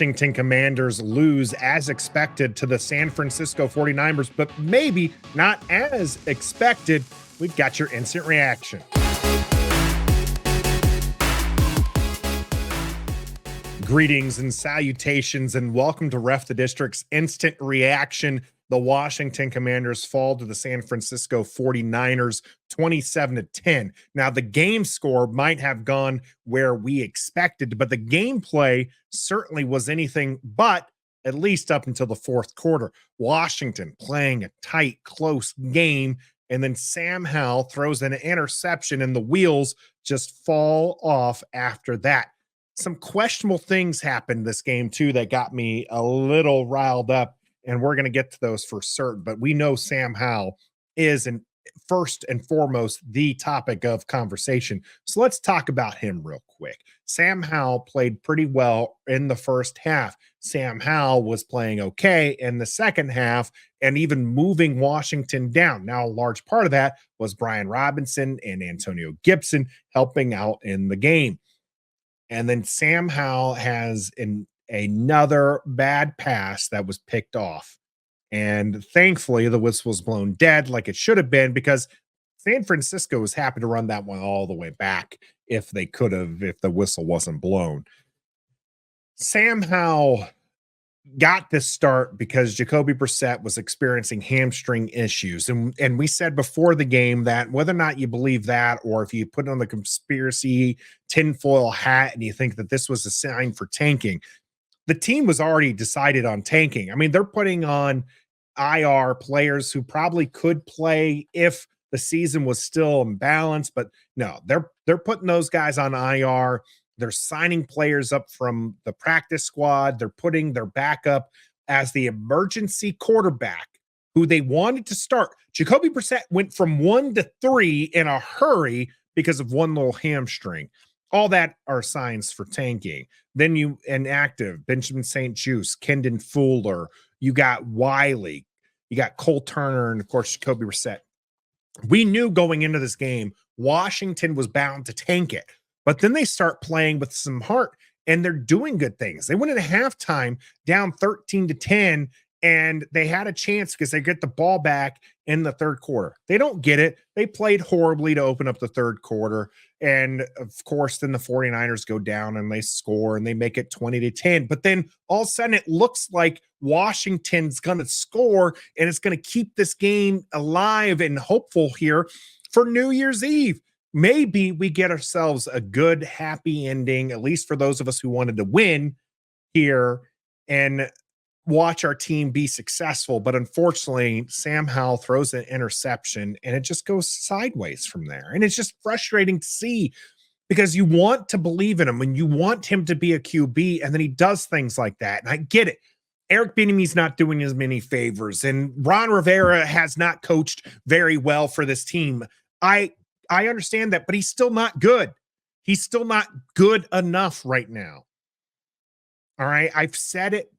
Washington Commanders lose as expected to the San Francisco 49ers, but maybe not as expected. We've got your instant reaction. Greetings and salutations, and welcome to Ref the District's instant reaction. The Washington Commanders fall to the San Francisco 49ers 27-10. Now, the game score might have gone where we expected, but the gameplay certainly was anything but, at least up until the fourth quarter. Washington playing a tight, close game, and then Sam Howell throws an interception, and the wheels just fall off after that. Some questionable things happened this game, too, that got me a little riled up, and we're going to get to those for certain. But we know Sam Howell is, first and foremost, the topic of conversation. So let's talk about him real quick. Sam Howell played pretty well in the first half. Sam Howell was playing okay in the second half and even moving Washington down. Now, a large part of that was Brian Robinson and Antonio Gibson helping out in the game. And then Sam Howell has another bad pass that was picked off. And thankfully, the whistle was blown dead like it should have been, because San Francisco was happy to run that one all the way back if they could have, if the whistle wasn't blown. Sam Howell got this start because Jacoby Brissett was experiencing hamstring issues. And we said before the game that whether or not you believe that, or if you put on the conspiracy tinfoil hat and you think that this was a sign for tanking, the team was already decided on tanking. I mean, they're putting on IR players who probably could play if the season was still in balance, but no, they're putting those guys on IR. They're signing players up from the practice squad. They're putting their backup as the emergency quarterback who they wanted to start. Jacoby Brissett went from 1 to 3 in a hurry because of one little hamstring. All that are signs for tanking. Then you inactive Benjamin St-Juste, Kendon Fuller. You got Wiley. You got Cole Turner, and of course, Jacoby Brissett. We knew going into this game, Washington was bound to tank it. But then they start playing with some heart, and they're doing good things. They went at halftime down 13-10, and they had a chance because they get the ball back in the third quarter. They don't get it. They played horribly to open up the third quarter. And of course, then the 49ers go down and they score and they make it 20-10. But then all of a sudden it looks like Washington's going to score and it's going to keep this game alive and hopeful here for New Year's Eve. Maybe we get ourselves a good, happy ending, at least for those of us who wanted to win here and watch our team be successful. But unfortunately, Sam Howell throws an interception and it just goes sideways from there. And it's just frustrating to see because you want to believe in him and you want him to be a QB, and then he does things like that. And I get it. Eric Bieniemy's not doing as many favors, and Ron Rivera has not coached very well for this team. I understand that, but he's still not good. He's still not good enough right now. All right. I've said it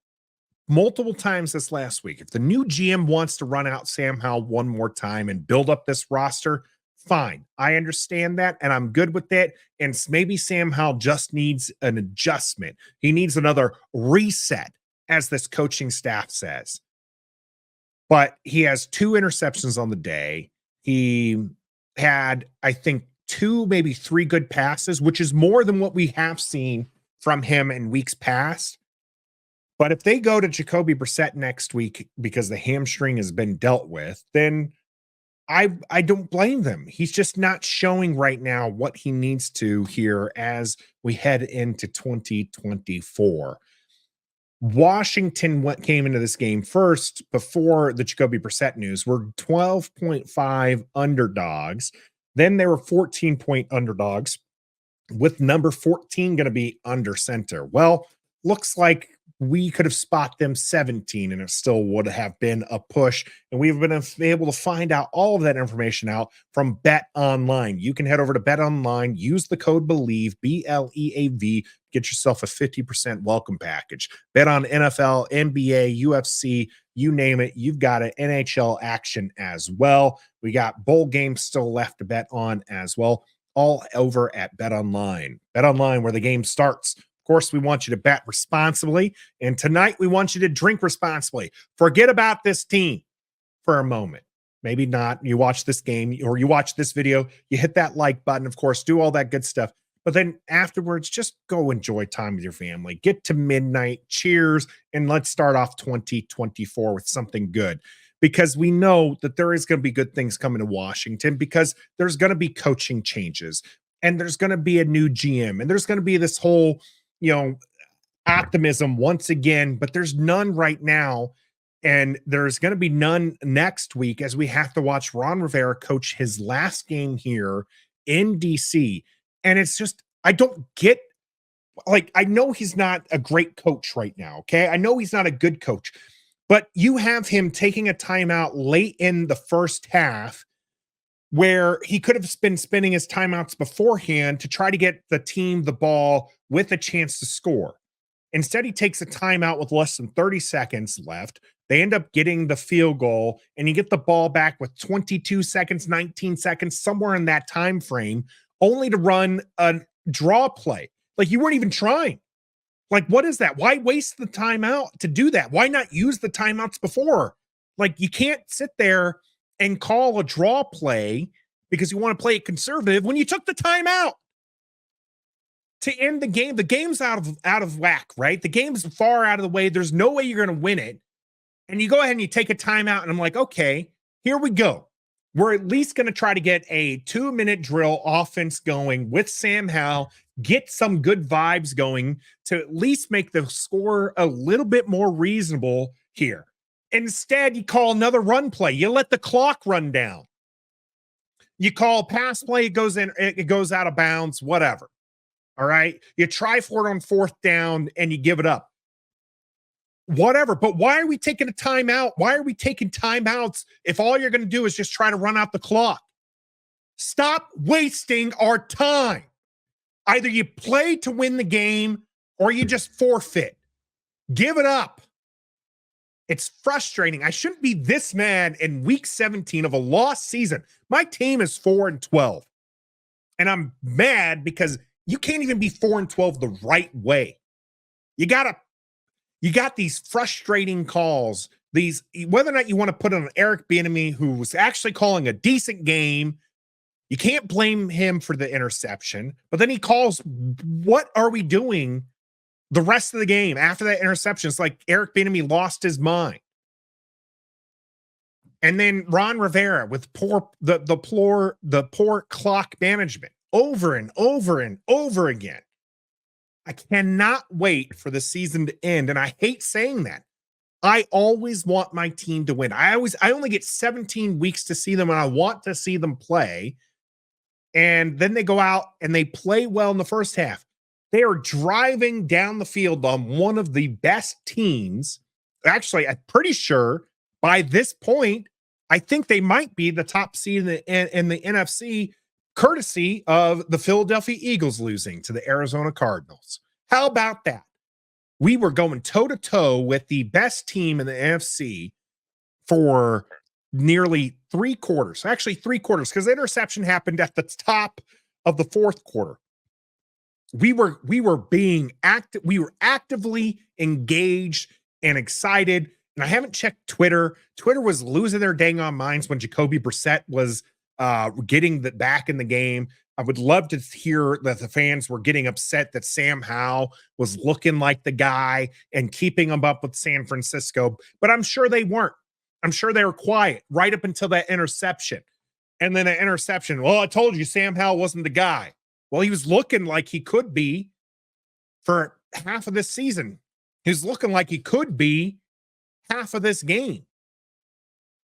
multiple times this last week. If the new GM wants to run out Sam Howell one more time and build up this roster, fine. I understand that, and I'm good with that. And maybe Sam Howell just needs an adjustment. He needs another reset, as this coaching staff says. But he has 2 interceptions on the day. He had, I think, 2, maybe 3 good passes, which is more than what we have seen from him in weeks past. But if they go to Jacoby Brissett next week because the hamstring has been dealt with, then I don't blame them. He's just not showing right now what he needs to here as we head into 2024. Washington came into this game first before the Jacoby Brissett news. Were 12.5 underdogs. Then they were 14-point underdogs, with number 14 going to be under center. Well, looks like we could have spot them 17 and it still would have been a push. And we've been able to find out all of that information out from Bet Online. You can head over to Bet Online, use the code BELIEVE, BLEAV, get yourself a 50% welcome package. Bet on NFL, NBA, UFC, you name it, you've got it. NHL action as well. We got bowl games still left to bet on as well, all over at Bet Online. Bet Online, where the game starts. Of course, we want you to bet responsibly. And tonight, we want you to drink responsibly. Forget about this team for a moment. Maybe not. You watch this game or you watch this video, you hit that like button, of course, do all that good stuff. But then afterwards, just go enjoy time with your family. Get to midnight, cheers, and let's start off 2024 with something good. Because we know that there is going to be good things coming to Washington because there's going to be coaching changes and there's going to be a new GM and there's going to be this whole, optimism once again, but there's none right now. And there's going to be none next week as we have to watch Ron Rivera coach his last game here in DC. And it's just, I don't get, I know he's not a great coach right now. Okay. I know he's not a good coach, but you have him taking a timeout late in the first half where he could have been spending his timeouts beforehand to try to get the team the ball with a chance to score. Instead, he takes a timeout with less than 30 seconds left. They end up getting the field goal, and you get the ball back with 22 seconds, 19 seconds, somewhere in that time frame, only to run a draw play. Like, you weren't even trying. Like, what is that? Why waste the timeout to do that? Why not use the timeouts before? Like, you can't sit there and call a draw play because you want to play it conservative when you took the timeout to end the game. The game's out of whack, right? The game's far out of the way. There's no way you're going to win it. And you go ahead and you take a timeout, and I'm like, okay, here we go. We're at least going to try to get a 2-minute drill offense going with Sam Howell, get some good vibes going to at least make the score a little bit more reasonable here. Instead, you call another run play. You let the clock run down. You call a pass play, it goes out of bounds, whatever. All right. You try for it on fourth down and you give it up. Whatever. But why are we taking a timeout? Why are we taking timeouts if all you're going to do is just try to run out the clock? Stop wasting our time. Either you play to win the game or you just forfeit. Give it up. It's frustrating. I shouldn't be this mad in week 17 of a lost season. My team is 4-12. And I'm mad because you can't even be 4-12 the right way. You got these frustrating calls, whether or not you want to put on Eric Bieniemy, who was actually calling a decent game. You can't blame him for the interception, but then he calls, what are we doing the rest of the game after that interception? It's like Eric Bieniemy lost his mind. And then Ron Rivera with the poor clock management over and over and over again. I cannot wait for the season to end. And I hate saying that. I always want my team to win. I only get 17 weeks to see them, and I want to see them play. And then they go out and they play well in the first half. They are driving down the field on one of the best teams. Actually, I'm pretty sure by this point, I think they might be the top seed in the NFC, courtesy of the Philadelphia Eagles losing to the Arizona Cardinals. How about that? We were going toe-to-toe with the best team in the NFC for nearly 3 quarters. Actually, 3 quarters, because the interception happened at the top of the 4th quarter. We were being active. We were actively engaged and excited. And I haven't checked Twitter. Twitter was losing their dang on minds when Jacoby Brissett was getting back in the game. I would love to hear that the fans were getting upset that Sam Howell was looking like the guy and keeping them up with San Francisco, but I'm sure they weren't. I'm sure they were quiet right up until that interception. And then an interception. Well, I told you Sam Howell wasn't the guy. Well, he was looking like he could be for half of this season. He was looking like he could be half of this game.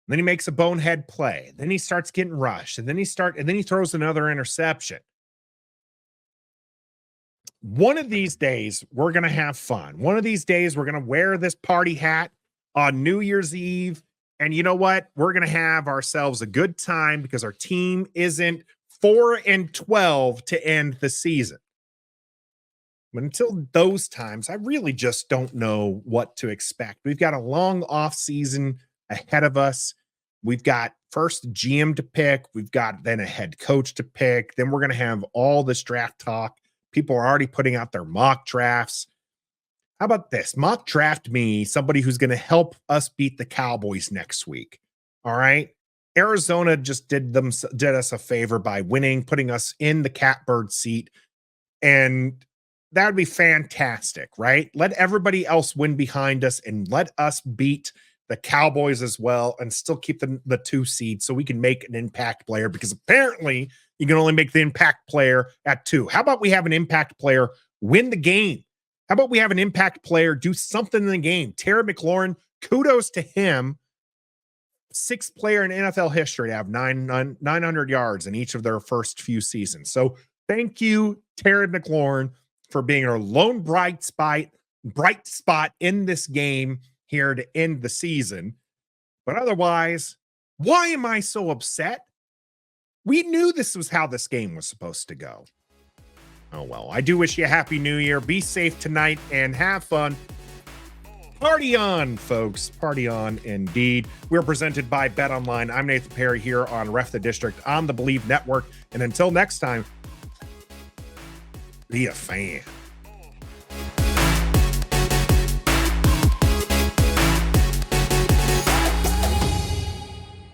Then he makes a bonehead play. Then he starts getting rushed. And then he throws another interception. One of these days, we're going to have fun. One of these days, we're going to wear this party hat on New Year's Eve. And you know what? We're going to have ourselves a good time because our team isn't 4-12 to end the season. But until those times, I really just don't know what to expect. We've got a long off season ahead of us. We've got first GM to pick. We've got then a head coach to pick. Then we're going to have all this draft talk People are already putting out their mock drafts. How about this? Mock draft me somebody who's going to help us beat the Cowboys next week. All right. Arizona just did us a favor by winning, putting us in the catbird seat. And that would be fantastic, right? Let everybody else win behind us and let us beat the Cowboys as well and still keep the 2 seed so we can make an impact player, because apparently you can only make the impact player at 2. How about we have an impact player win the game? How about we have an impact player do something in the game? Terry McLaurin, kudos to him. 6th player in NFL history to have 900 yards in each of their first few seasons. So thank you, Terry McLaurin, for being our lone bright spot in this game here to end the season. But otherwise, why am I so upset? We knew this was how this game was supposed to go. Oh, well, I do wish you a happy new year. Be safe tonight and have fun. Party on, folks. Party on indeed. We're presented by BetOnline. I'm Nathan Perry here on Ref the District on the Believe Network. And until next time, be a fan.